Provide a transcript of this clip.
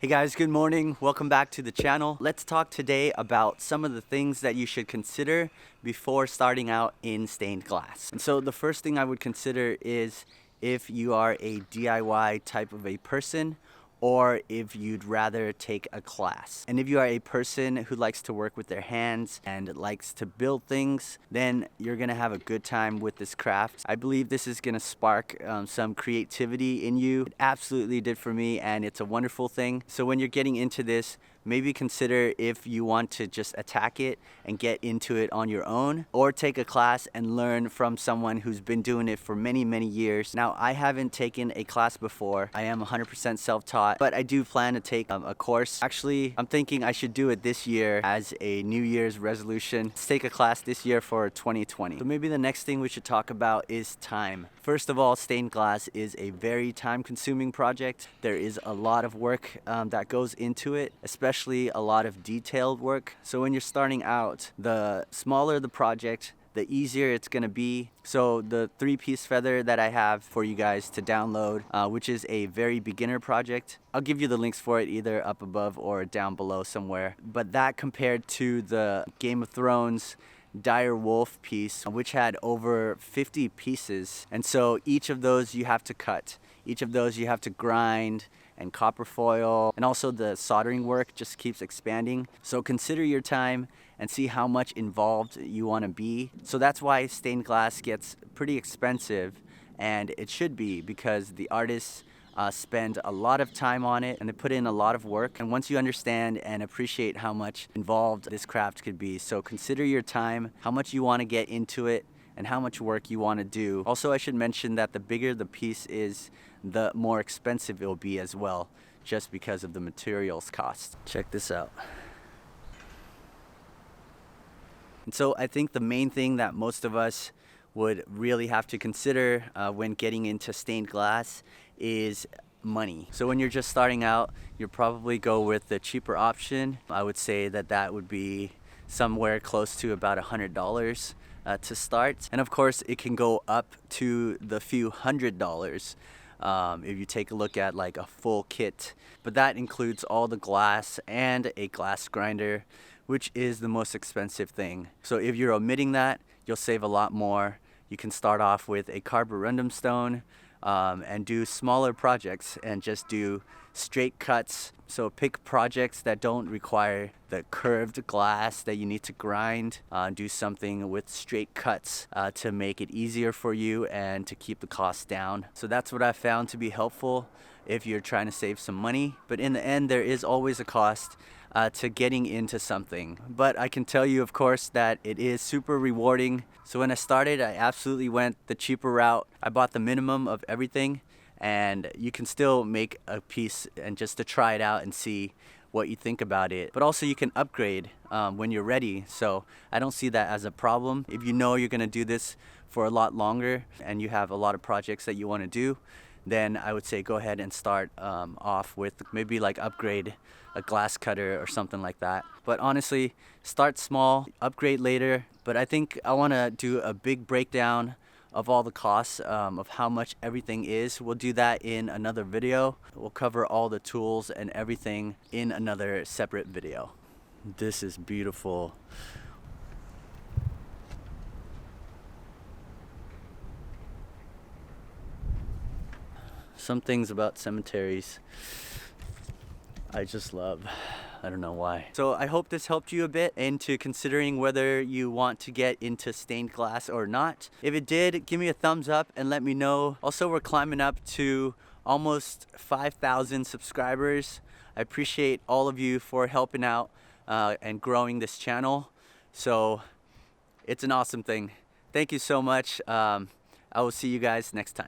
Hey guys, good morning. Welcome back to the channel. Let's talk today about some of the things that you should consider before starting out in stained glass. And so the first thing I would consider is if you are a DIY type of a person or if you'd rather take a class. And if you are a person who likes to work with their hands and likes to build things, then you're gonna have a good time with this craft. I believe this is gonna spark some creativity in you. It absolutely did for me, and it's a wonderful thing. So when you're getting into this, maybe consider if you want to just attack it and get into it on your own, or take a class and learn from someone who's been doing it for many, many years. Now, I haven't taken a class before. I am 100% self-taught, but I do plan to take a course. Actually, I'm thinking I should do it this year as a New Year's resolution. Let's take a class this year for 2020. So maybe the next thing we should talk about is time. First of all, stained glass is a very time-consuming project. There is a lot of work that goes into it, especially a lot of detailed work. So when you're starting out, the smaller the project, the easier it's gonna be. So the 3-piece feather that I have for you guys to download, which is a very beginner project, I'll give you the links for it either up above or down below somewhere. But that compared to the Game of Thrones Direwolf piece, which had over 50 pieces, and so each of those you have to cut, each of those you have to grind and copper foil, and also the soldering work just keeps expanding. So consider your time and see how much involved you want to be. So that's why stained glass gets pretty expensive, and it should be, because the artists spend a lot of time on it and they put in a lot of work. And once you understand and appreciate how much involved this craft could be, so consider your time, how much you want to get into it, and how much work you want to do. Also, I should mention that the bigger the piece is, the more expensive it will be as well, just because of the materials cost. Check this out. And so I think the main thing that most of us would really have to consider when getting into stained glass is money. So when you're just starting out, you'll probably go with the cheaper option. I would say that that would be somewhere close to about $100 to start. And of course, it can go up to the few $100s if you take a look at like a full kit. But that includes all the glass and a glass grinder, which is the most expensive thing. So if you're omitting that, you'll save a lot more. You can start off with a carborundum stone and do smaller projects and just do straight cuts. So pick projects that don't require the curved glass that you need to grind. Do something with straight cuts to make it easier for you and to keep the cost down. So that's what I found to be helpful if you're trying to save some money. But in the end, there is always a cost to getting into something. But I can tell you, of course, that it is super rewarding. So when I started, I absolutely went the cheaper route. I bought the minimum of everything, and you can still make a piece and just to try it out and see what you think about it. But also you can upgrade when you're ready. So I don't see that as a problem. If you know you're gonna do this for a lot longer and you have a lot of projects that you wanna do, then I would say go ahead and start off with maybe like upgrade a glass cutter or something like that. But honestly, start small, upgrade later. But I think I want to do a big breakdown of all the costs of how much everything is. We'll do that in another video. We'll cover all the tools and everything in another separate video. This is beautiful. Some things about cemeteries I just love. I don't know why. So I hope this helped you a bit into considering whether you want to get into stained glass or not. If it did, give me a thumbs up and let me know. Also, we're climbing up to almost 5,000 subscribers. I appreciate all of you for helping out and growing this channel. So it's an awesome thing. Thank you so much. I will see you guys next time.